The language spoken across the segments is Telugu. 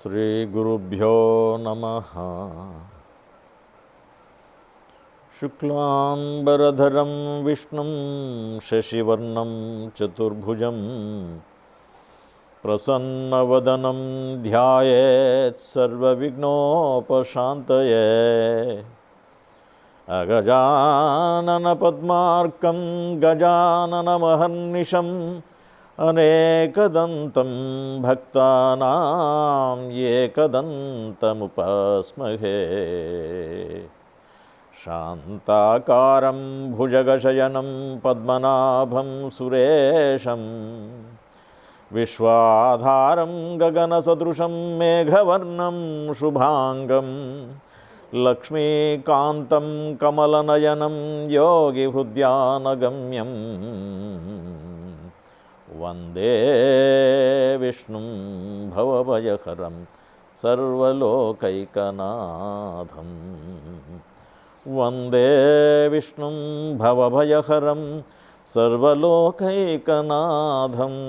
श्रीगुरुभ्यो नमः। शुक्लांबरधरं विष्णुं शशिवर्णं चतुर्भुजं प्रसन्नवदनं ध्यायेत् सर्वविघ्नोपशान्तये। अगजाननपद्मार्कं गजाननमहर्निशम् अनेकदन्तं भक्तानां एकदन्तमुपास्महे। शान्ताकारं भुजगशयनं पद्मनाभं सुरेशं विश्वाधारं गगनसदृशं मेघवर्णं शुभांगं लक्ष्मीकान्तं कमलनयनं योगिहृद्यानगम्यं वंदे विष्णुं भवभयहरं सर्वलोकैकनाथं। वंदे विष्णुं भवभयहरं सर्वलोकैकनाथम्।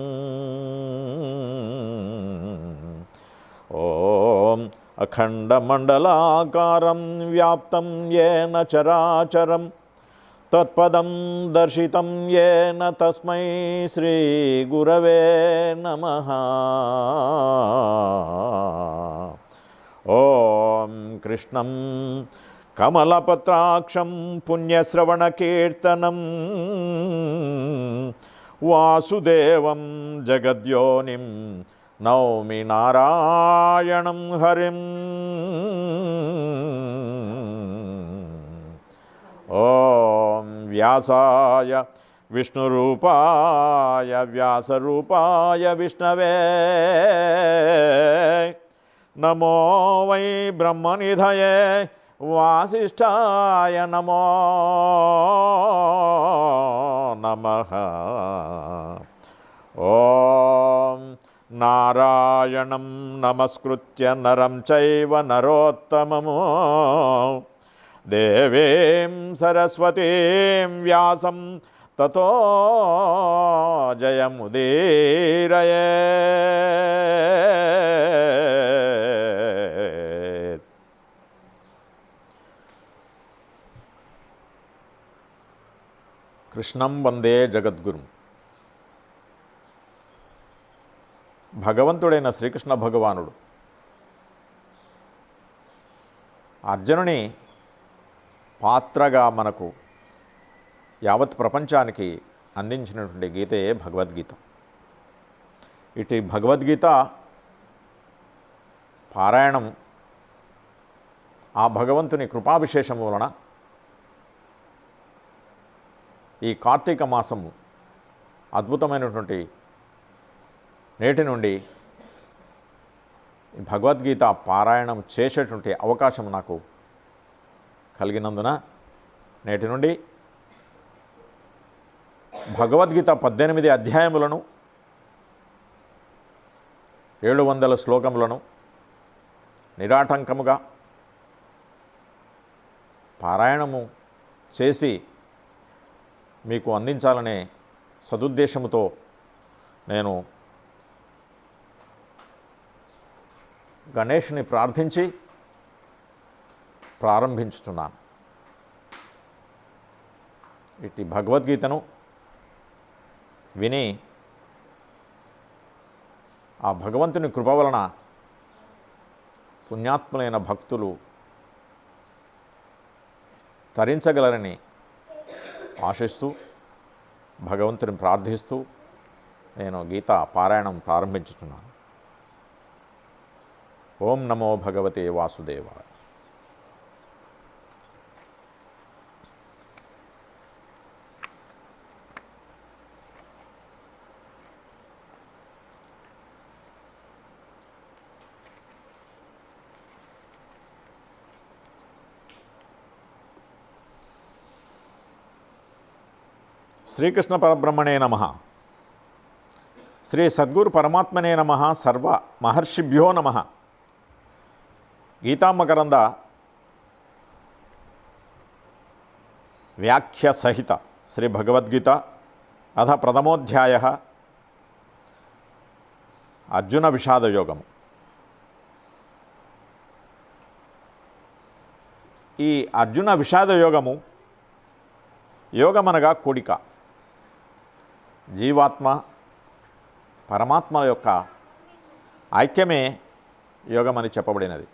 ॐ अखण्डमण्डलाकारं व्याप्तं येन चराचरं तत्पदं दर्शितं येन तस्मै श्रीगुरवे नमः। ॐ कृष्णं कमलपत्राक्षं पुण्यश्रवणकीर्तनं वासुदेवं जगद्योनिं नौमि नारायणं हरिम्। ॐ व्यासाय विष्णुरूपाय व्यासरूपाय विष्णवे नमो वै ब्रह्मनिधये वासिष्ठाय नमो नमः। ॐ नारायणं नमस्कृत्य नरं चैव नरोत्तमं देवीं सरस्वतीं व्यासं ततो जयमुदीरयेत्। कृष्णं वंदे जगद्गुरुं। భగవంతుడైన శ్రీకృష్ణ భగవానుడు అర్జునుని పాత్రగా మనకు యావత్ ప్రపంచానికి అందించినటువంటి గీతయే భగవద్గీత. ఇటు భగవద్గీత పారాయణం ఆ భగవంతుని కృపావిశేషము వలన ఈ కార్తీక మాసము అద్భుతమైనటువంటి నేటి నుండి భగవద్గీత పారాయణం చేసేటువంటి అవకాశం నాకు కలిగినందున నేటి నుండి భగవద్గీత 18 అధ్యాయములను 700 శ్లోకములను నిరాటంకముగా పారాయణము చేసి మీకు అందించాలనే సదుద్దేశముతో నేను గణేష్ని ప్రార్థించి ప్రారంభించుచున్నాను. ఇటు భగవద్గీతను విని ఆ భగవంతుని కృప వలన పుణ్యాత్ములైన భక్తులు తరించగలరని ఆశిస్తూ భగవంతుని ప్రార్థిస్తూ నేను గీత పారాయణం ప్రారంభించుచున్నాను. ఓం నమో భగవతే వాసుదేవాయ. శ్రీకృష్ణ పరబ్రహ్మణే నమః. శ్రీ సద్గురు పరమాత్మనే నమః. సర్వ మహర్షిభ్యో నమః. గీతామకరంద వ్యాఖ్య సహిత శ్రీ భగవద్గీత అథ ప్రథమోధ్యాయ అర్జున విషాదయోగము. ఈ అర్జున విషాద యోగము, యోగమనగా కూడిక, జీవాత్మ పరమాత్మల యొక్క ఐక్యమే యోగమని చెప్పబడినది.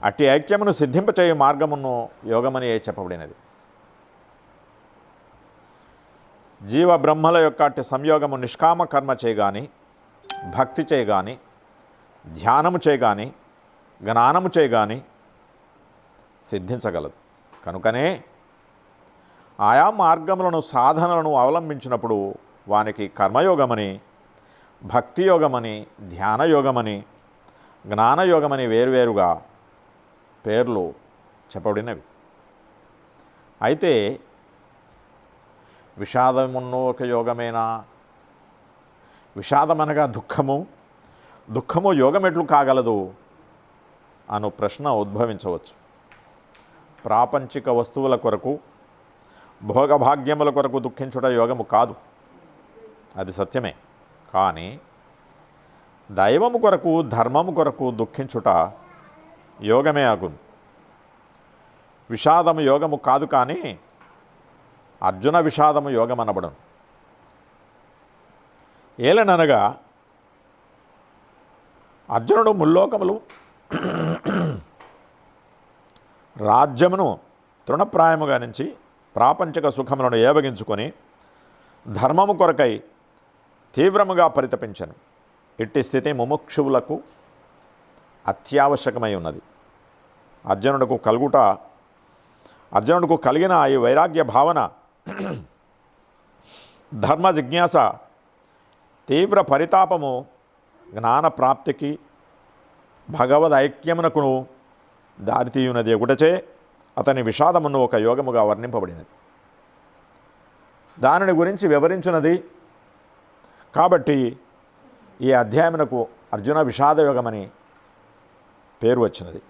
అట్టి ఐక్యమును సిద్ధింపచేయు మార్గమును యోగమని చెప్పబడినది. జీవ బ్రహ్మల యొక్క అట్టి సంయోగము నిష్కామ కర్మ చేయగాని, భక్తి చేయగాని, ధ్యానము చేయగాని, జ్ఞానము చేయగాని సిద్ధించగలదు. కనుకనే ఆయా మార్గములను, సాధనలను అవలంబించినప్పుడు వానికి కర్మయోగమని, భక్తి యోగమని, ధ్యానయోగమని, జ్ఞానయోగమని వేరువేరుగా పేర్లు చెప్పబడినవి. అయితే విషాదమున్నో ఒక యోగమేనా? విషాదమనగా దుఃఖము, దుఃఖము యోగం ఎట్లు కాగలదు అను ప్రశ్న ఉద్భవించవచ్చు. ప్రాపంచిక వస్తువుల కొరకు, భోగభాగ్యముల కొరకు దుఃఖించుట యోగము కాదు, అది సత్యమే. కానీ దైవము కొరకు, ధర్మము కొరకు దుఃఖించుట యోగమే అగును. విషాదము యోగము కాదు, కానీ అర్జున విషాదము యోగం అనబడును. ఏలననగా అర్జునుడు ముల్లోకములు రాజ్యమును తృణప్రాయముగా నుంచి ప్రాపంచిక సుఖములను ఏవగించుకొని ధర్మము కొరకై తీవ్రముగా పరితపించను. ఇట్టి స్థితి ముముక్షువులకు అత్యావశ్యకమై ఉన్నది. అర్జునుడికి కలిగిన ఈ వైరాగ్య భావన, ధర్మ జిజ్ఞాస, తీవ్ర పరితాపము జ్ఞాన ప్రాప్తికి, భగవద్ ఐక్యమునకును దారితీయునది ఒకటచే అతని విషాదమును ఒక యోగముగా వర్ణింపబడినది. దానిని గురించి వివరించున్నది కాబట్టి ఈ అధ్యాయమునకు అర్జున విషాద యోగమని పేరు వచ్చినది.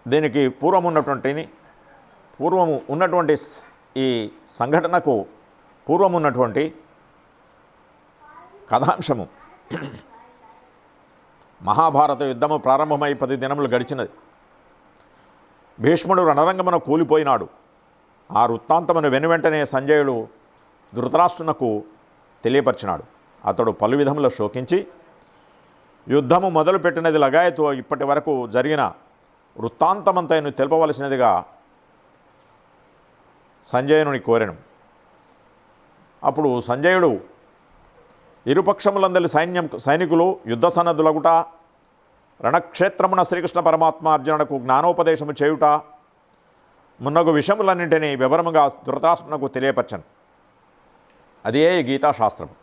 దీనికి పూర్వము ఉన్నటువంటి ఈ సంఘటనకు పూర్వము ఉన్నటువంటి కథాంశము, మహాభారత యుద్ధము ప్రారంభమై 10 దినములు గడిచినది. భీష్ముడు రణరంగమున కూలిపోయినాడు. ఆ వృత్తాంతమును వెనువెంటనే సంజయుడు ధృతరాష్ట్రునకు తెలియపరిచినాడు. అతడు పలు విధముల శోకించి యుద్ధము మొదలుపెట్టినది లగాయతు ఇప్పటి వరకు జరిగిన వృత్తాంతమంతైను తెలుపవలసినదిగా సంజయుని కోరెను. అప్పుడు సంజయుడు ఇరుపక్షములందలి సైనికులు యుద్ధ సన్నద్ధులగుట, రణక్షేత్రమున శ్రీకృష్ణ పరమాత్మ అర్జునునకు జ్ఞానోపదేశము చేయుట మున్నగు విషయములన్నింటినీ వివరముగా ధృతరాష్ట్రునకు తెలియపరచను. అదే గీతాశాస్త్రము.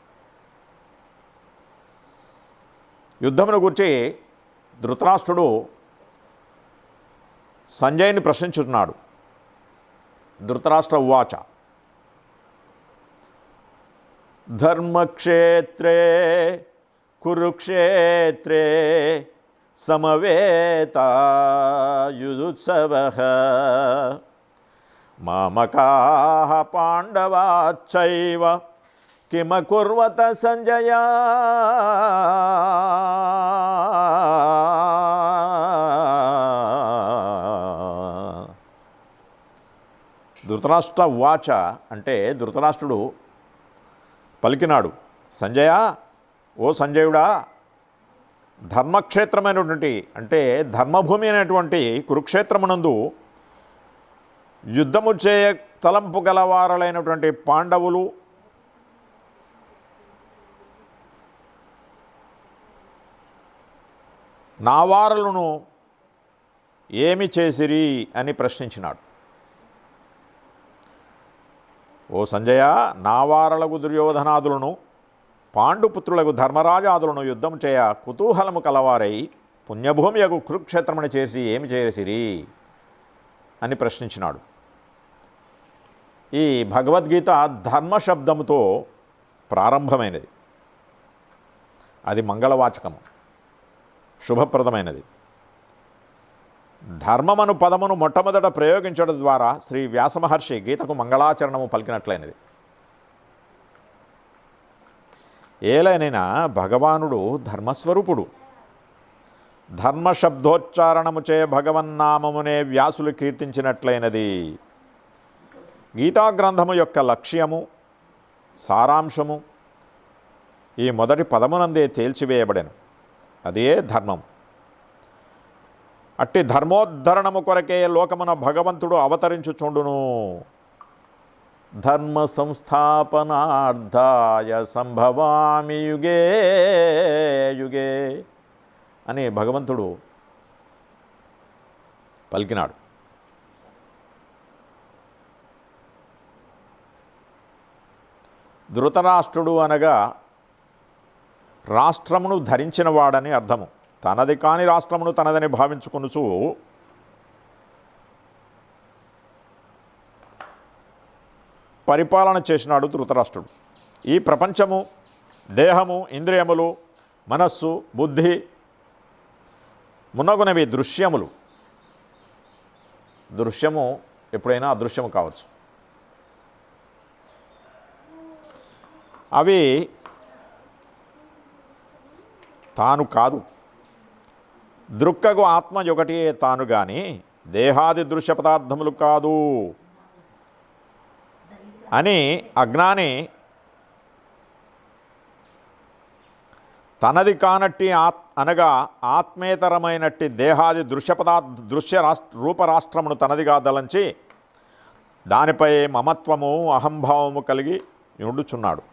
యుద్ధమును గూర్చి ధృతరాష్ట్రుడు సంజయుని ప్రశ్నించుతున్నాడు. ధృతరాష్ట్ర ఉవాచ ధర్మక్షేత్రే కురుక్షేత్రే సమవేతాయుత్సవః మామకాః పాండవాశ్చైవ కిమకుర్వత సంజయ. ధృతరాష్ట్ర ఉవాచ అంటే ధృతరాష్ట్రుడు పలికినాడు, సంజయ, ఓ సంజయుడా, ధర్మక్షేత్రమైనటువంటి అంటే ధర్మభూమి అయినటువంటి కురుక్షేత్రమునందు యుద్ధము చేయ తలంపు గలవారలైనటువంటి పాండవులు నావారలను ఏమి చేసిరి అని ప్రశ్నించినాడు. ఓ సంజయ, నావారలకు దుర్యోధనాదులను పాండుపుత్రులకు ధర్మరాజాదులను యుద్ధం చేయ కుతూహలము కలవారై పుణ్యభూమి యొక్క కురుక్షేత్రమును చేసి ఏమి చేసిరి అని ప్రశ్నించినాడు. ఈ భగవద్గీత ధర్మశబ్దముతో ప్రారంభమైనది. అది మంగళవాచకము, శుభప్రదమైనది. ధర్మమను పదమును మొట్టమొదట ప్రయోగించడం ద్వారా శ్రీ వ్యాసమహర్షి గీతకు మంగళాచరణము పలికినట్లయినది. ఏలైనా భగవానుడు ధర్మస్వరూపుడు. ధర్మశబ్దోచ్చారణముచే భగవన్నామమునే వ్యాసులు కీర్తించినట్లయినది. గీతాగ్రంథము యొక్క లక్ష్యము, సారాంశము ఈ మొదటి పదమునందే తేల్చివేయబడెను. అదే ధర్మం. అట్టి ధర్మోద్ధరణము కొరకే లోకమున భగవంతుడు అవతరించుచుండును. ధర్మ సంస్థాపనార్థాయ సంభవామి యుగే యుగే అని భగవంతుడు పలికినాడు. ధృతరాష్ట్రుడు అనగా రాష్ట్రమును ధరించినవాడని అర్థము. తనది కాని రాష్ట్రమును తనదని భావించుకొనుచు పరిపాలన చేసినాడు ధృతరాష్ట్రుడు. ఈ ప్రపంచము, దేహము, ఇంద్రియములు, మనస్సు, బుద్ధి మున్నగునవి దృశ్యములు. దృశ్యము ఎప్పుడైనా అదృశ్యము కావచ్చు. అవి తాను కాదు. దృక్కగు ఆత్మ ఒకటి తాను గాని దేహాది దృశ్య పదార్థములు కాదు అని అజ్ఞాని తనది కానట్టి అనగా ఆత్మేతరమైనట్టి దేహాది దృశ్య రూపరాష్ట్రమును తనదిగా దలంచి దానిపై మమత్వము, అహంభావము కలిగి ఉండుచున్నాడు.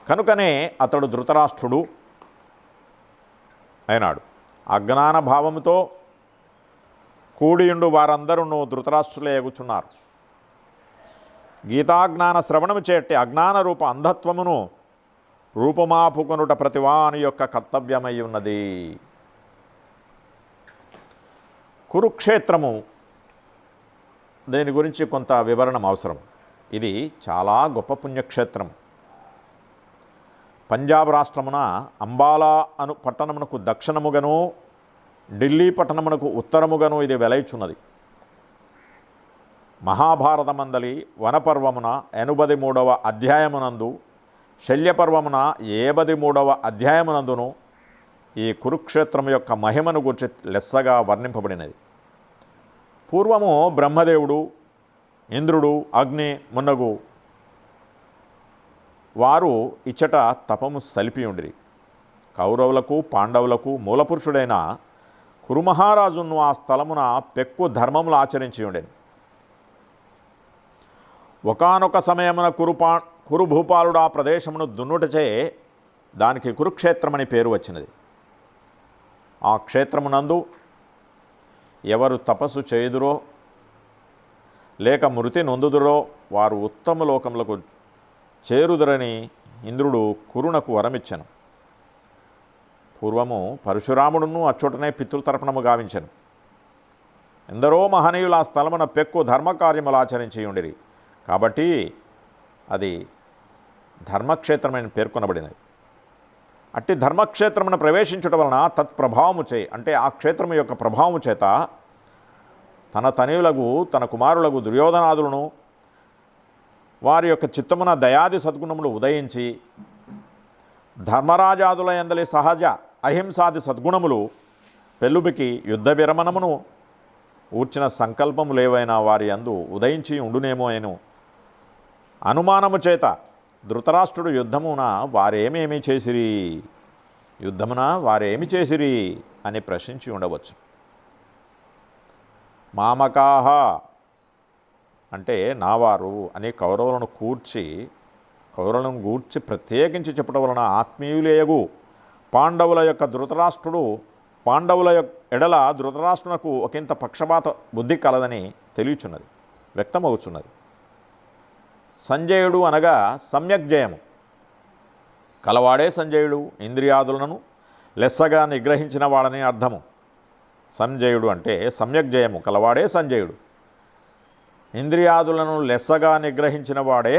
కనుకనే అతడు ధృతరాష్ట్రుడు అయినాడు. అజ్ఞాన భావముతో కూడియుండు వారందరూ ధృతరాష్ట్రులే ఎగుచున్నారు. గీతాజ్ఞాన శ్రవణము చేటి అజ్ఞాన రూప అంధత్వమును రూపమాపుకొనుట ప్రతివాని యొక్క కర్తవ్యమై ఉన్నది. కురుక్షేత్రము, దీని గురించి కొంత వివరణం అవసరం. ఇది చాలా గొప్ప పుణ్యక్షేత్రం. పంజాబ్ రాష్ట్రమున అంబాలా అను పట్టణమునకు దక్షిణముగను, ఢిల్లీ పట్టణమునకు ఉత్తరముగను ఇది వెలైచున్నది. మహాభారతమందలి వనపర్వమున 83వ అధ్యాయమునందు, శల్యపర్వమున 73వ అధ్యాయమునందును ఈ కురుక్షేత్రము యొక్క మహిమను గురించి లెస్సగా వర్ణింపబడినది. పూర్వము బ్రహ్మదేవుడు, ఇంద్రుడు, అగ్ని మున్నగు వారు ఇచ్చట తపము సలిపి ఉండిరి. కౌరవులకు, పాండవులకు మూలపురుషుడైన కురుమహారాజును ఆ స్థలమున పెక్కు ధర్మములు ఆచరించి ఉండేది. ఒకానొక సమయమున కురుభూపాలుడు ఆ ప్రదేశమును దున్నుటచే దానికి కురుక్షేత్రమని పేరు వచ్చినది. ఆ క్షేత్రమునందు ఎవరు తపస్సు చేయుదురో లేక మృతి నొందుదురో వారు ఉత్తమ లోకములకు చేరుదురని ఇంద్రుడు కురునకు వరమిచ్చెను. పూర్వము పరశురాముడును అచ్చోటనే పితృతర్పణము గావించెను. ఎందరో మహనీయులు ఆ స్థలమున పెక్కు ధర్మకార్యములు ఆచరించి ఉండిరి. కాబట్టి అది ధర్మక్షేత్రమని పేర్కొనబడినది. అట్టి ధర్మక్షేత్రమును ప్రవేశించుట వలన తత్ప్రభావము చే అంటే ఆ క్షేత్రము యొక్క ప్రభావము చేత తన తనయులకు, తన కుమారులకు దుర్యోధనాదులను వారి యొక్క చిత్తమున దయాది సద్గుణములు ఉదయించి ధర్మరాజాదుల యందలి సహజ అహింసాది సద్గుణములు పెళ్ళుబికి యుద్ధ విరమణమును ఊర్చిన సంకల్పములేవైనా వారి యందు ఉదయించి ఉండునేమో అను అనుమానము చేత ధృతరాష్ట్రుడు యుద్ధమున వారేమేమి చేసిరి అని ప్రశ్నించి ఉండవచ్చు. మామకాహ అంటే నావారు అని కౌరవులను గూర్చి ప్రత్యేకించి చెప్పడం వలన ఆత్మీయులేయగు పాండవుల యొక్క పాండవుల ఎడల ధృతరాష్ట్రునకు ఒకంత పక్షపాత బుద్ధి కలదని తెలియచున్నది, వ్యక్తమవుతున్నది. సంజయుడు అనగా సమ్యక్ జయము కలవాడే సంజయుడు. ఇంద్రియాదులను లెస్సగా నిగ్రహించిన వాడని అర్థము. సంజయుడు అంటే సమ్యక్ జయము కలవాడే సంజయుడు. ఇంద్రియాదులను లెస్సగా నిగ్రహించిన వాడే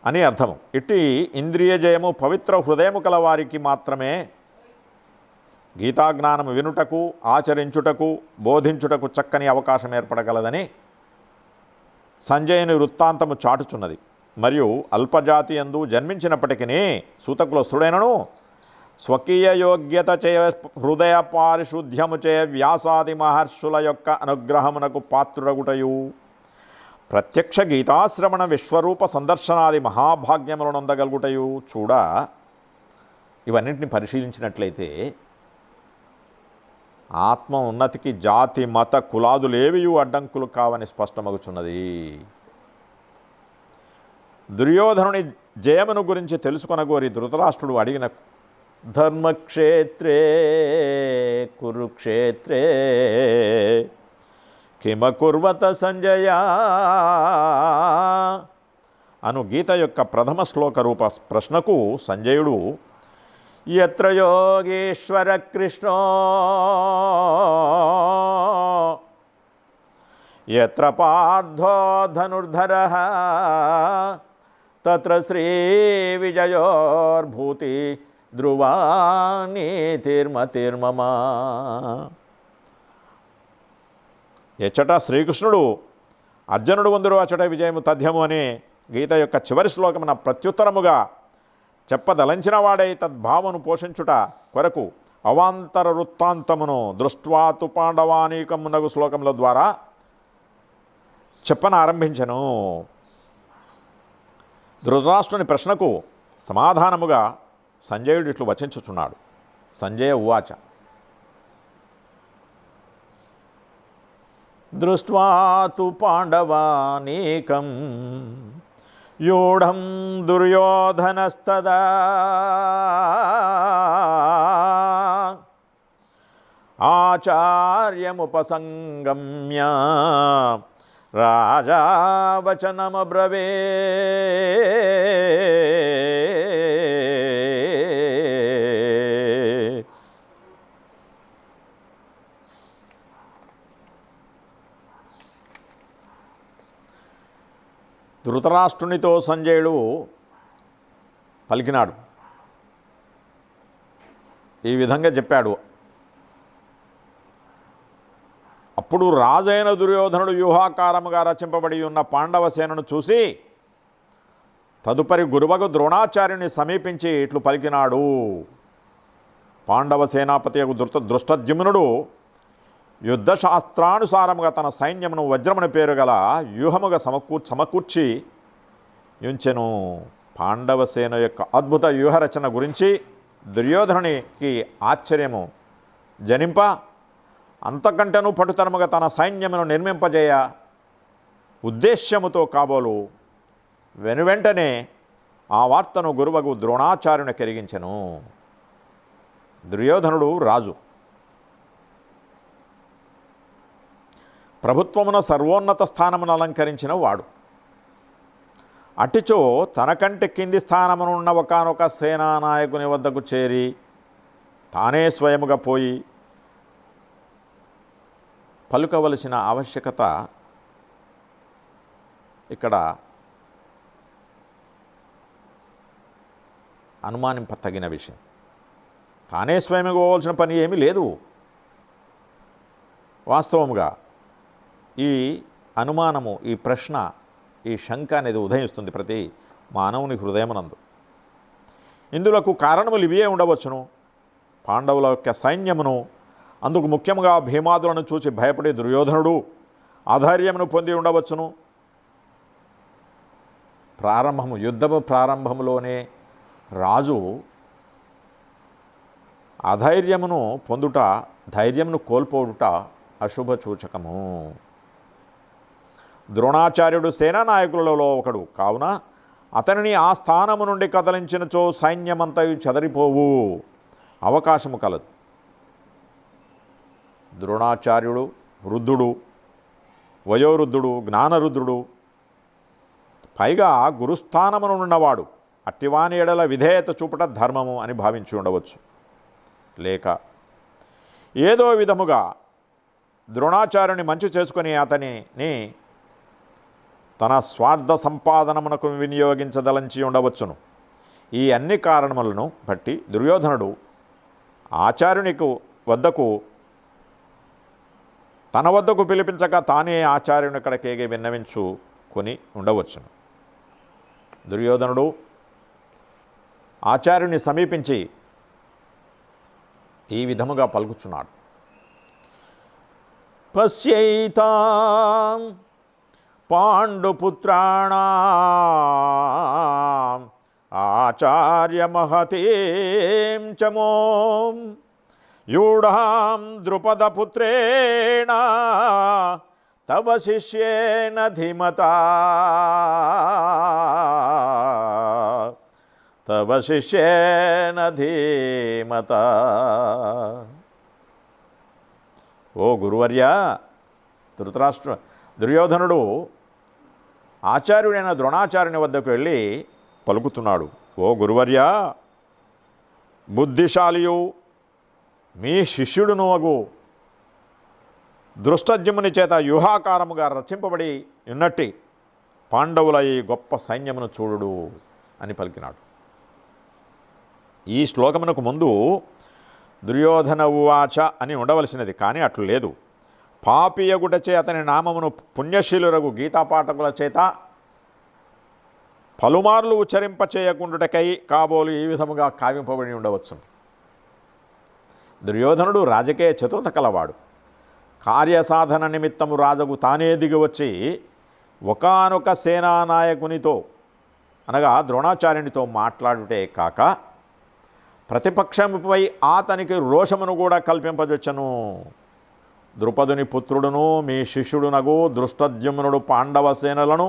అని అర్థము. ఇట్టి ఇంద్రియ జయము పవిత్ర హృదయము కల వారికి మాత్రమే గీతాజ్ఞానము వినుటకు, ఆచరించుటకు, బోధించుటకు చక్కని అవకాశం ఏర్పడగలదని సంజయుని వృత్తాంతము చాటుచున్నది. మరియు అల్పజాతి యందు జన్మించినప్పటికీ సూతకులస్థుడైనను స్వకీయ యోగ్యత చే హృదయ పారిశుద్ధ్యము చే వ్యాసాది మహర్షుల యొక్క అనుగ్రహమునకు పాత్రుడగుటయు ప్రత్యక్ష గీతాశ్రవణ విశ్వరూప సందర్శనాది మహాభాగ్యములను అందగలుగుటయు చూడ ఇవన్నింటిని పరిశీలించినట్లయితే ఆత్మ ఉన్నతికి జాతి మత కులాదులేవియు అడ్డంకులు కావని స్పష్టమగుచున్నది. దుర్యోధనుని జయమును గురించి తెలుసుకొనగోరి ధృతరాష్ట్రుడు అడిగిన ధర్మక్షేత్రే కురుక్షేత్రే కిమకుర్వత సంజయ అను గీత యొక్క ప్రథమ శ్లోక రూప ప్రశ్నకు సంజయుడు యత్ర యోగేశ్వర కృష్ణో యత్ర పార్థో ధనుర్ధరః తత్ర శ్రీ విజయోర్భూతి ధ్రువా నీతిర్మతిర్మమ. ఎచ్చట శ్రీకృష్ణుడు అర్జునుడు వందురు అచ్చట విజయము తథ్యము అని గీత యొక్క చివరి శ్లోకమున ప్రత్యుత్తరముగా చెప్పదలంచిన వాడై తద్భావను పోషించుట కొరకు అవాంతర వృత్తాంతమును దృష్ట్వాతు పాండవానీకమునగు శ్లోకముల ద్వారా చెప్పన ఆరంభించను. ధృతరాష్ట్రుని ప్రశ్నకు సమాధానముగా సంజయుడు ఇట్లు వచించుచున్నాడు. సంజయ ఉవాచ దృష్ట్వా తు పాండవానీకం యూఢం దుర్యోధనస్తదా ఆచార్యముపసంగమ్య రాజా వచనమబ్రవే ధృతరాష్ట్రునితో సంజయుడు పలికినాడు. ఈ విధంగా చెప్పాడు. అప్పుడు రాజైన దుర్యోధనుడు వ్యూహాకారముగా రచింపబడి ఉన్న పాండవ సేనను చూసి తదుపరి గురువగు ద్రోణాచార్యుని సమీపించి ఇట్లు పలికినాడు. పాండవ సేనాపతి దృష్టద్యుమ్నుడు యుద్ధశాస్త్రానుసారముగా తన సైన్యమును వజ్రముని పేరు గల వ్యూహముగా సమకూర్చి యుంచెను. పాండవ సేన యొక్క అద్భుత వ్యూహరచన గురించి దుర్యోధనునికి ఆశ్చర్యము జనింప అంతకంటేనూ పటుతరముగా తన సైన్యమును నిర్మింపజేయ ఉద్దేశ్యముతో కాబోలు వెనువెంటనే ఆ వార్తను గురువగు ద్రోణాచార్యుని కెరిగించెను. దుర్యోధనుడు రాజు, ప్రభుత్వమున సర్వోన్నత స్థానమును అలంకరించిన వాడు. అటిచో తనకంటే కింది స్థానమునున్న ఒకానొక సేనానాయకుని వద్దకు చేరి తానే స్వయముగా పోయి పలుకవలసిన ఆవశ్యకత ఇక్కడ అనుమానింపతగిన విషయం. తానే స్వయముగా పోవాల్సిన పని ఏమీ లేదు. వాస్తవముగా ఈ అనుమానము, ఈ ప్రశ్న, ఈ శంక అనేది ఉదయిస్తుంది ప్రతి మానవుని హృదయమునందు. ఇందులకు కారణములు ఇవే ఉండవచ్చును. పాండవుల యొక్క సైన్యమును, అందుకు ముఖ్యంగా భీమాదులను చూసి భయపడే దుర్యోధనుడు ఆధైర్యమును పొంది ఉండవచ్చును. యుద్ధము ప్రారంభములోనే రాజు అధైర్యమును పొందుట, ధైర్యమును కోల్పోవుట అశుభ సూచకము. ద్రోణాచార్యుడు సేనానాయకులలో ఒకడు కావున అతనిని ఆ స్థానము నుండి కదలించినచో సైన్యమంతయు చెదరిపోవు అవకాశము కలదు. ద్రోణాచార్యుడు వృద్ధుడు, వయోవృద్ధుడు, జ్ఞానరుద్ధుడు, పైగా గురుస్థానమునున్నవాడు. అట్టివాని ఎడల విధేయత చూపట ధర్మము అని భావించి ఉండవచ్చు. లేక ఏదో విధముగా ద్రోణాచార్యుని మంచి చేసుకుని అతనిని తన స్వార్థ సంపాదనమునకు వినియోగించదలంచి ఉండవచ్చును. ఈ అన్ని కారణములను బట్టి దుర్యోధనుడు ఆచార్యునికి తన వద్దకు పిలిపించక తానే ఆచార్యుని కడకేగి విన్నవించుకొని ఉండవచ్చును. దుర్యోధనుడు ఆచార్యుని సమీపించి ఈ విధముగా పలుకుచున్నాడు. పశ్యైతాం పాండుపుత్రాణాం ఆచార్య మహతీం చమోం యూఢాం ద్రుపదపుత్రేణ తవ శిష్యేన ధీమతా తవ శిష్యేన ధీమతా. ఓ గురువర్య, దుర్యోధనుడు ఆచార్యుడైన ద్రోణాచార్యుని వద్దకు వెళ్ళి పలుకుతున్నాడు. ఓ గురువర్య, బుద్ధిశాలియు మీ శిష్యుడును అగు దృష్టజ్యుముని చేత వ్యూహాకారముగా రచింపబడి ఉన్నట్టి పాండవుల ఈ గొప్ప సైన్యమును చూడు అని పలికినాడు. ఈ శ్లోకమునకు ముందు దుర్యోధన ఉవాచ అని ఉండవలసినది, కానీ అట్లు లేదు. పాపియగుటచే అతని నామమును పుణ్యశీలురగు గీతాపాఠకుల చేత పలుమార్లు ఉచ్చరింపచేయకుండుటకై కాబోలు ఈ విధముగా కావింపబడి ఉండవచ్చు. దుర్యోధనుడు రాజకీయ చతురత కలవాడు. కార్యసాధన నిమిత్తము రాజుకు తానే దిగివచ్చి ఒకానొక సేనానాయకునితో అనగా ద్రోణాచార్యునితో మాట్లాడుటే కాక ప్రతిపక్షముపై అతనికి రోషమును కూడా కల్పింపజొచ్చను. ద్రుపదుని పుత్రుడును మీ శిష్యుడునగు దృష్టద్యుమ్నుడు పాండవ సేనలను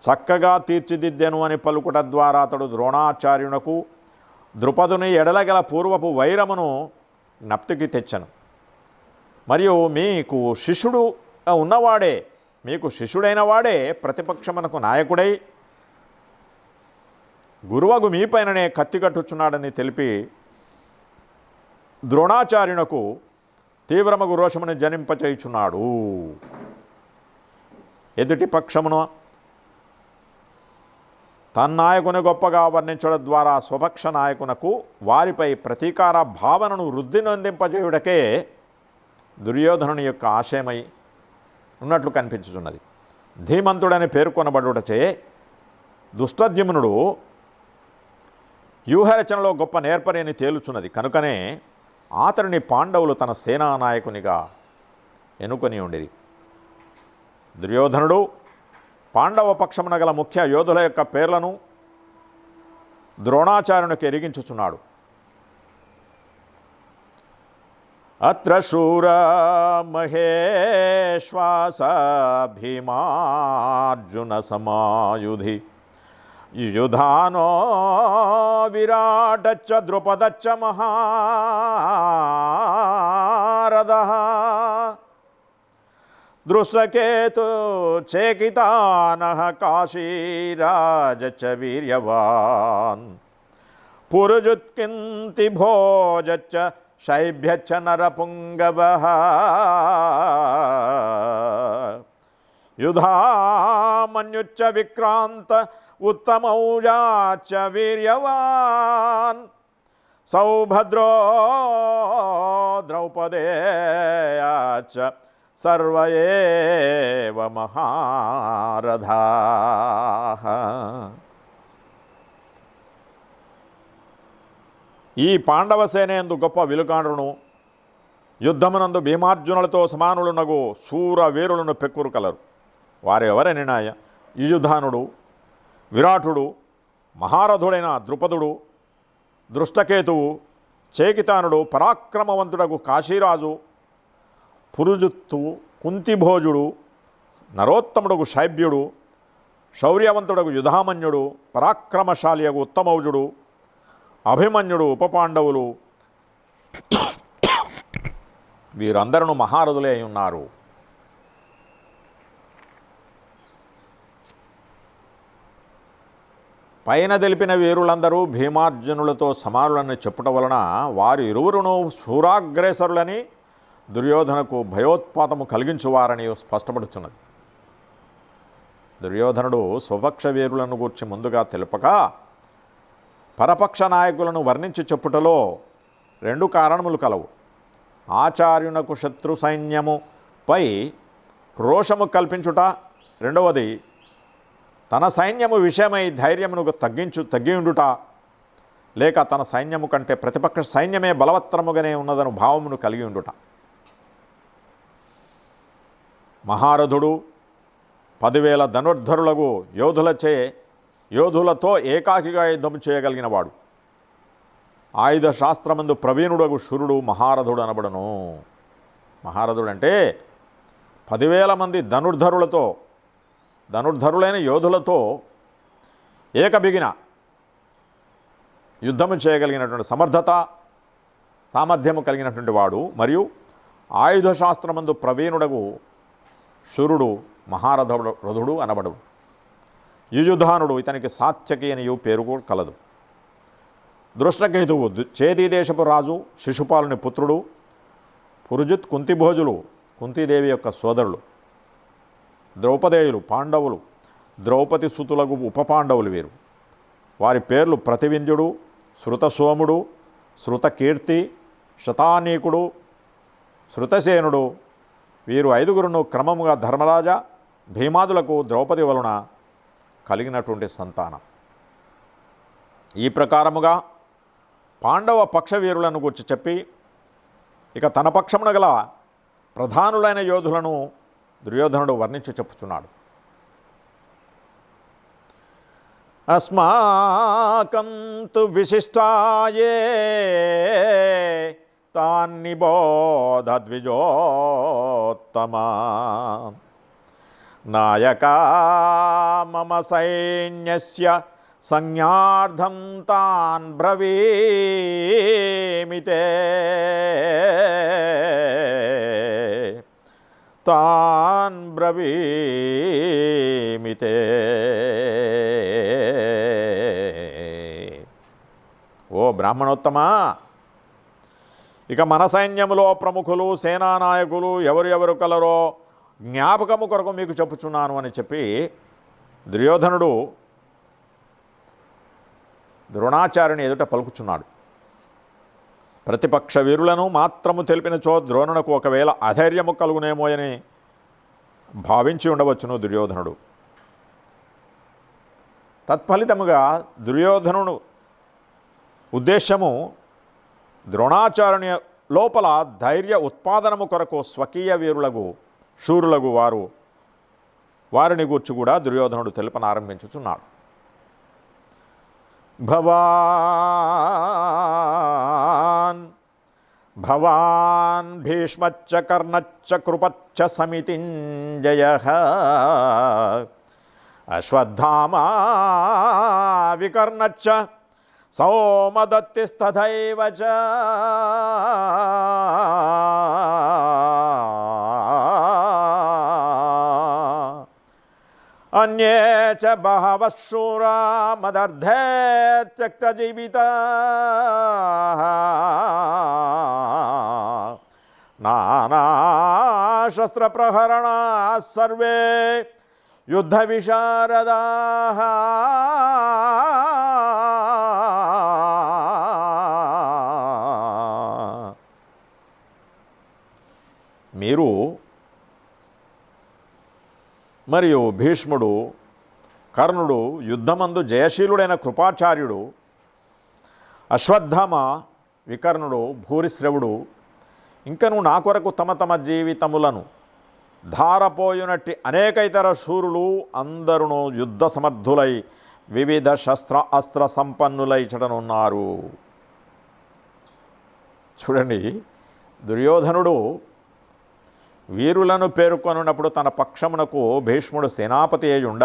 చక్కగా తీర్చిదిద్దెను అని పలుకుట ద్వారా అతడు ద్రోణాచార్యునకు ద్రుపదుని ఎడలగల పూర్వపు వైరమును జ్ఞప్తికి తెచ్చను. మరియు మీకు శిష్యుడు ఉన్నవాడే, మీకు శిష్యుడైన వాడే ప్రతిపక్షమునకు నాయకుడై గురువగు మీపైననే కత్తికట్టుచున్నాడని తెలిపి ద్రోణాచార్యునకు తీవ్రమగు రోషమును జనింపచేయుచున్నాడు. ఎదుటి పక్షమును తన్నాయకుని గొప్పగా వర్ణించడం ద్వారా స్వపక్ష నాయకునకు వారిపై ప్రతీకార భావనను వృద్ధి నొందింపజేయుటకే దుర్యోధనుని యొక్క ఆశయమై ఉన్నట్లు కనిపించుతున్నది. ధీమంతుడని పేర్కొనబడుటచే దుష్టద్యుమ్నుడు వ్యూహరచనలో గొప్ప నేర్పరి అని తేలుచున్నది. కనుకనే అతడిని పాండవులు తన సేనానాయకునిగా ఎన్నుకొని ఉండిరి. దుర్యోధనుడు పాండవ పక్షమున గల ముఖ్య యోధుల యొక్క పేర్లను ద్రోణాచార్యునికి ఎరిగించుచున్నాడు. అత్ర శూర మహేశ్వాస భీమార్జున సమాయుధి యుధానో విరాటచ్చ ద్రుపదచ్చ మహారథః దృష్టకేతు చేకితానః కాశీరాజచ్చ వీర్యవాన్ పురుజుత్కింతి భోజచ్చ శైభ్యచ్చ నరపుంగవః యుధామన్యుచ్చ విక్రాంత ఉత్తమౌజాచ్చ వీర్యవాన్ సౌభద్రో ద్రౌపదేయాచ్చ సర్వ ఏవ మహారథాః. ఈ పాండవ సేనేందు గొప్ప విలుకాండ్రును యుద్ధమునందు భీమార్జునులతో సమానులునగు శూర వీరులను పెక్కురు కలరు. వారు ఎవరనినా యుయుధానుడు, విరాటుడు, మహారథుడైన ద్రుపదుడు, దృష్టకేతువు, చేకితానుడు, పరాక్రమవంతుడకు కాశీరాజు, పురుజుత్తు, కుంతిభోజుడు, నరోత్తముడుగు శైబ్యుడు, శౌర్యవంతుడకు యుధామన్యుడు, పరాక్రమశాలియగు ఉత్తమౌజుడు, అభిమన్యుడు, ఉపపాండవులు వీరందరూ మహారథులే అయి ఉన్నారు. పైన తెలిపిన వీరులందరూ భీమార్జునులతో సమానులని చెప్పుట వలన వారు ఇరువురును శూరాగ్రేసరులని దుర్యోధనకు భయోత్పాతము కలిగించువారని స్పష్టపడుతున్నది. దుర్యోధనుడు స్వపక్ష వీరులను గూర్చి ముందుగా తెలుపక పరపక్ష నాయకులను వర్ణించి చెప్పుటలో రెండు కారణములు కలవు. ఆచార్యునకు శత్రు సైన్యముపై రోషము కల్పించుట, రెండవది తన సైన్యము విషయమై ధైర్యమును తగ్గియుండుట, లేక తన సైన్యము కంటే ప్రతిపక్ష సైన్యమే బలవత్తరముగానే ఉన్నదను భావమును కలిగి ఉండుట. మహారథుడు 10,000 ధనుర్ధరులకు యోధులతో ఏకాకిగా యుద్ధము చేయగలిగినవాడు. ఆయుధ శాస్త్రమందు ప్రవీణుడగు శూరుడు మహారథుడు అనబడును. మహారథుడు అంటే 10,000 మంది ధనుర్ధరులైన యోధులతో ఏకబిగిన యుద్ధము చేయగలిగినటువంటి సామర్థ్యము కలిగినటువంటి వాడు, మరియు ఆయుధ శాస్త్రమందు ప్రవీణుడగు శూరుడు మహారథుడు అనబడు. యుయుధానుడు, ఇతనికి సాత్యకి అనియు పేరు కలదు. దృష్టకేతువు చేదీదేశపు రాజు, శిశుపాలుని పుత్రుడు. పురుజిత్ కుంతిభోజులు, కుంతీదేవి యొక్క సోదరులు. ద్రౌపదేయులు, పాండవులు, ద్రౌపది సుతులకు ఉపపాండవులు వీరు. వారి పేర్లు ప్రతివింధ్యుడు, శృతసోముడు, శృతకీర్తి, శతానీకుడు, శృతసేనుడు. వీరు 5గురును క్రమముగా ధర్మరాజ, భీమాదులకు ద్రౌపది వలన కలిగినటువంటి సంతానం. ఈ ప్రకారముగా పాండవ పక్షవీరులను గురించి చెప్పి, ఇక తన పక్షమున గల ప్రధానులైన యోధులను దుర్యోధనుడు వర్ణించి చెప్పుచున్నాడు. అస్మాకం తు విశిష్టాయే తాన్నిబోధ ద్విజోత్తమా నాయకా మమ సైన్యస్య సంజ్ఞార్థం తాన్ బ్రవీమితే ఓ బ్రాహ్మణోత్తమా, ఇక మన సైన్యములో ప్రముఖులు, సేనానాయకులు ఎవరు కలరో జ్ఞాపకము కొరకు మీకు చెప్పుచున్నాను అని చెప్పి దుర్యోధనుడు ద్రోణాచార్యుని ఎదుట పలుకుచున్నాడు. ప్రతిపక్ష వీరులను మాత్రము తెలిపినచో ద్రోణునకు ఒకవేళ అధైర్యము కలుగునేమోయని భావించి ఉండవచ్చును దుర్యోధనుడు. తత్ఫలితముగా దుర్యోధనుడు ఉద్దేశము ద్రోణాచార్యుని లోపల ధైర్య ఉత్పాదనము కొరకు స్వకీయ వీరులకు శూరులకు వారిని గూర్చి కూడా దుర్యోధనుడు తెలుపనారంభించుచున్నాడు. భవాన్ భీష్మచ్చ కర్ణచ్చ కృపచ్చ సమితింజయః అశ్వత్థామా వికర్ణచ్చ సోమదత్తిస్తథైవ చ అన్యే చ బహవః శూరా మదర్థే త్యక్తజీవితాః నానాశస్త్రప్రహరణాః సర్వే యుద్ధవిశారదాః మీరు మరియు భీష్ముడు, కర్ణుడు, యుద్ధమందు జయశీలుడైన కృపాచార్యుడు, అశ్వత్థామ, వికర్ణుడు, భూరిశ్రవుడు ఇంకను నా కొరకు తమ తమ జీవితములను ధారపోయునట్టి అనేక ఇతర శూరులు అందరూ యుద్ధ సమర్థులై వివిధ అస్త్ర సంపన్నులై చటనున్నారు. చూడండి, దుర్యోధనుడు వీరులను పేర్కొన్నప్పుడు తన పక్షమునకు భీష్ముడు సేనాపతి అయి ఉండ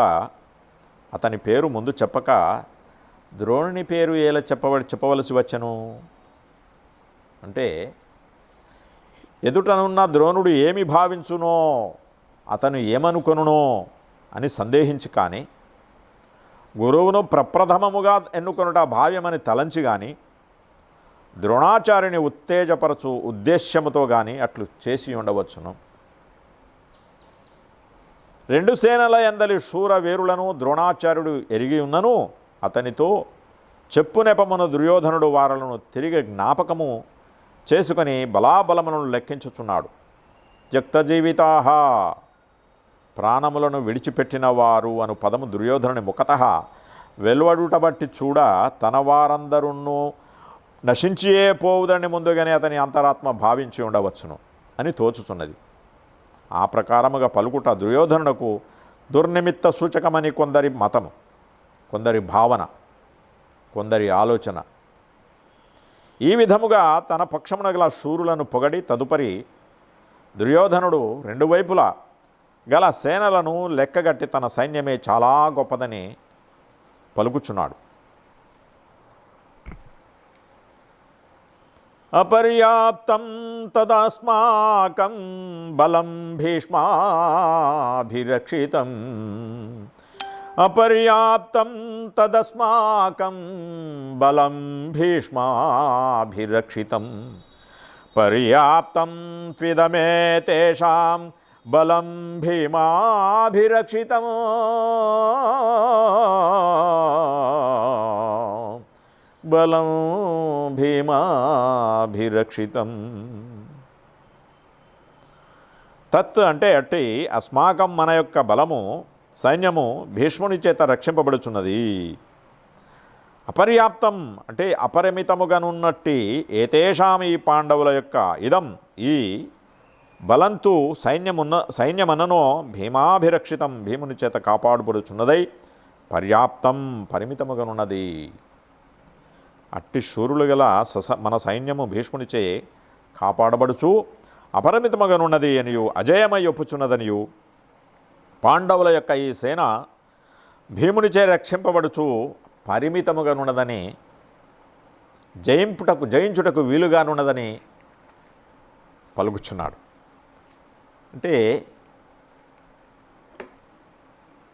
అతని పేరు ముందు చెప్పక ద్రోణుని పేరు ఎలా చెప్పవలసి వచ్చను అంటే, ఎదుటనున్న ద్రోణుడు ఏమి భావించునో, అతను ఏమనుకొనునో అని సందేహించి కానీ, గురువును ప్రప్రథమముగా ఎన్నుకొనుట భావ్యమని తలంచి కానీ, ద్రోణాచార్యుని ఉత్తేజపరచు ఉద్దేశ్యముతో కానీ అట్లు చేసి ఉండవచ్చును. 2 సేనల యందలి శూర వీరులను ద్రోణాచార్యుడు ఎరిగి ఉన్నను అతనితో చెప్పు నెపమున దుర్యోధనుడు వారలను తిరిగి జ్ఞాపకము చేసుకొని బలాబలములను లెక్కించుచున్నాడు. త్యక్తజీవితాః, ప్రాణములను విడిచిపెట్టిన వారు అను పదము దుర్యోధనుని ముఖతః వెలువడుటబట్టి చూడ తన వారందరూ నశించియే పోవుదని ముందుగానే అతని అంతరాత్మ భావించి ఉండవచ్చును అని తోచుచున్నది. ఆ ప్రకారముగా పలుకుట దుర్యోధనునకు దుర్నిమిత్త సూచకమని కొందరి మతము, కొందరి భావన, కొందరి ఆలోచన. ఈ విధముగా తన పక్షమున గల శూరులను పొగడి తదుపరి దుర్యోధనుడు రెండు వైపులా గల సేనలను లెక్కగట్టి తన సైన్యమే చాలా గొప్పదని పలుకుచున్నాడు. అపర్యాప్తం తదస్మాకం బలం భీష్మాభిరక్షితం, అపర్యాప్తం తదస్మాకం బలం భీష్మాభిరక్షితం, పర్యాప్తం త్విదమే తేషాం బలం భీమాభిరక్షితం. బలం భీమాభిరక్షితం. తత్ అంటే అట్టి అస్మాకం మన యొక్క బలము సైన్యము భీష్ముని చేత రక్షింపబడుచున్నది. అపర్యాప్తం అంటే అపరిమితముగానున్నట్టి ఏతేషాం ఈ పాండవుల యొక్క ఇదం ఈ బలంతు సైన్యమననో భీమాభిరక్షితం భీముని చేత కాపాడుబడుచున్నదై పర్యాప్తం పరిమితముగానున్నది. అట్టి శూరులు గల మన సైన్యము భీష్మునిచే కాపాడబడుచు అపరిమితముగానున్నది అనియు అజయమై ఒప్పుచున్నదనియు పాండవుల యొక్క ఈ సేన భీమునిచే రక్షింపబడుచు పరిమితముగానున్నదని జయించుటకు వీలుగానున్నదని పలుకుచున్నాడు. అంటే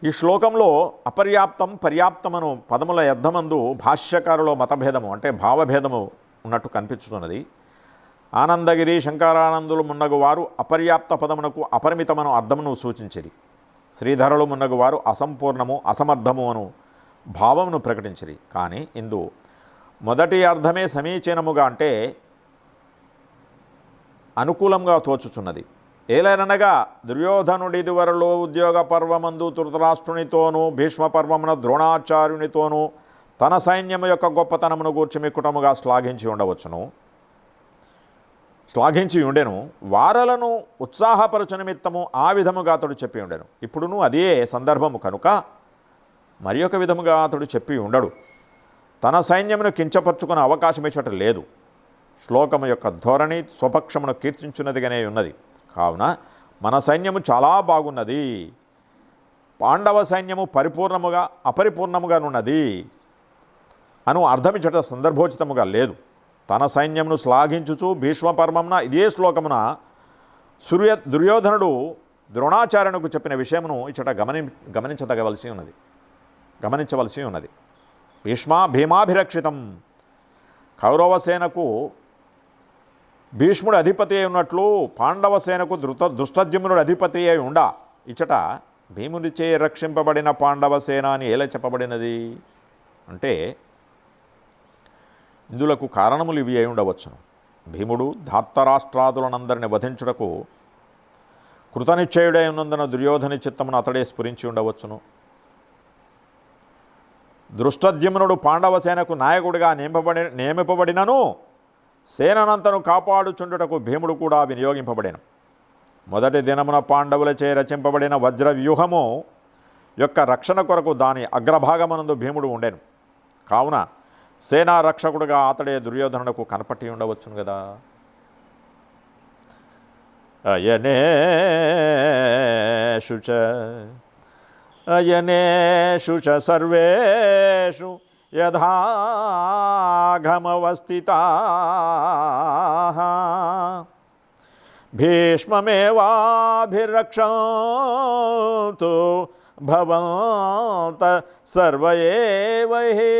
ఈ శ్లోకంలో అపర్యాప్తం పర్యాప్తమను పదముల అర్థమందు భాష్యకారులో మతభేదము అంటే భావభేదము ఉన్నట్టు కనిపించుతున్నది. ఆనందగిరి శంకరానందులు మున్నగు వారు అపర్యాప్త పదమునకు అపరిమితమను అర్థమును సూచించిరి. శ్రీధరులు మున్నగు వారు అసంపూర్ణము అసమర్థము అను భావమును ప్రకటించిరి. కానీ ఇందు మొదటి అర్థమే సమీచీనముగా అంటే అనుకూలంగా తోచుచున్నది. ఏలనగా దుర్యోధనుడిదివరలో ఉద్యోగ పర్వమందు ధృతరాష్ట్రునితోనూ భీష్మ పర్వమున ద్రోణాచార్యునితోనూ తన సైన్యము యొక్క గొప్పతనమును గూర్చి మిక్కుటముగా శ్లాఘించి ఉండెను. వారలను ఉత్సాహపరచు నిమిత్తము ఆ విధముగా అతడు చెప్పి ఉండెను. ఇప్పుడును అదే సందర్భము కనుక మరి ఒక విధముగా అతడు చెప్పి ఉండడు. తన సైన్యమును కించపరుచుకునే అవకాశం ఇచ్చట లేదు. శ్లోకము యొక్క ధోరణి స్వపక్షమును కీర్తించున్నదిగానే ఉన్నది. కావున మన సైన్యము చాలా బాగున్నది, పాండవ సైన్యము పరిపూర్ణముగా అపరిపూర్ణముగానున్నది అను అర్థమిచ్చట సందర్భోచితముగా లేదు. తన సైన్యమును శ్లాఘించుచు భీష్మపర్మమున ఇదే శ్లోకమున దుర్యోధనుడు ద్రోణాచార్యునకు చెప్పిన విషయమును ఇచ్చట గమనించవలసి ఉన్నది. భీమాభిరక్షితం కౌరవసేనకు భీష్ముడు అధిపతి అయి ఉన్నట్లు పాండవ సేనకు దుష్టద్యుమ్నుడు అధిపతి అయి ఉండా ఇచ్చట భీమునిచే రక్షింపబడిన పాండవ సేన అని ఎలా చెప్పబడినది అంటే ఇందులకు కారణములు ఇవి అయి ఉండవచ్చును. భీముడు ధార్తరాష్ట్రాదులనందరిని వధించుటకు కృతనిశ్చయుడై ఉన్నందున దుర్యోధని చిత్తమును అతడే స్ఫురించి ఉండవచ్చును. దృష్టద్యుమ్నుడు పాండవ సేనకు నాయకుడిగా నియమింపబడినను సేనంతను కాపాడుచుండుటకు భీముడు కూడా వినియోగింపబడిన. మొదటి దినమున పాండవులచే రచింపబడిన వజ్ర వ్యూహము యొక్క రక్షణ కొరకు దాని అగ్రభాగమనందు భీముడు ఉండెను. కావున సేనా రక్షకుడుగా అతడే దుర్యోధనునకు కనపట్టి ఉండవచ్చును కదా. అయనేషు చ సర్వేషు యథాగమవస్థితాః భీష్మమేవాభిరక్షन्तు భవంత సర్వ ఏవ హి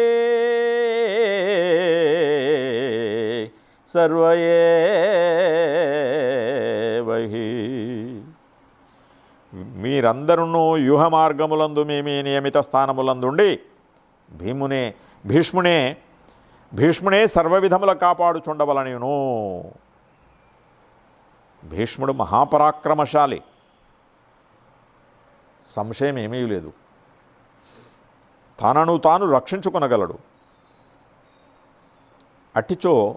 మీరందరూ వ్యూహ మార్గములందు మీ నియమిత స్థానములందుండి భీష్మునే సర్వవిధముల కాపాడుచుండవలనిను. భీష్ముడు మహాపరాక్రమశాలి. సంశయం ఏమీ లేదు. తనను తాను రక్షించుకొనగలడు. అట్టిచో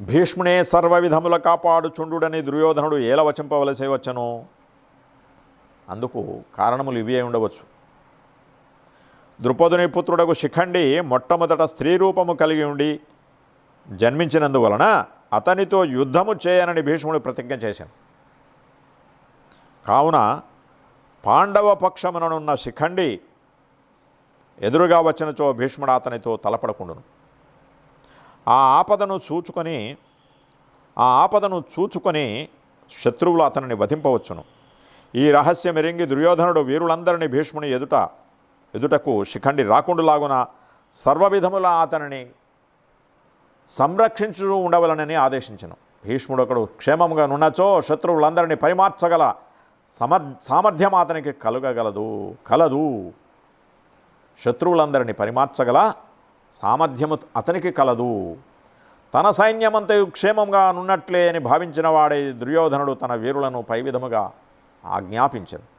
భీష్మునే సర్వ విధముల కాపాడుచుండుడని దుర్యోధనుడు ఏల వచింపవలసి వచ్చను. అందుకు కారణములు ఇవి అయి ఉండవచ్చు. ద్రుపదుని పుత్రుడకు శిఖండి మొట్టమొదట స్త్రీ రూపము కలిగి ఉండి జన్మించినందువలన అతనితో యుద్ధము చేయనని భీష్ముడు ప్రతిజ్ఞ చేశాను. కావున పాండవ పక్షముననున్న శిఖండి ఎదురుగా వచ్చినచో భీష్ముడు అతనితో తలపడకుండును. ఆ ఆపదను చూచుకొని శత్రువులు అతనిని వధింపవచ్చును. ఈ రహస్యం ఎరింగి దుర్యోధనుడు వీరులందరినీ భీష్ముని ఎదుటకు శిఖండి రాకుండులాగున సర్వవిధములా అతనిని సంరక్షించు ఉండవలనని ఆదేశించను. భీష్ముడు ఒకడు క్షేమముగా నున్నచో శత్రువులందరినీ పరిమార్చగల సామర్థ్యం అతనికి కలదు. శత్రువులందరినీ పరిమార్చగల సామర్థ్యము అతనికి కలదు. తన సైన్యమంతయు క్షేమంగా నున్నట్లే అని భావించిన వాడే దుర్యోధనుడు తన వీరులను పై విధముగా ఆజ్ఞాపించను.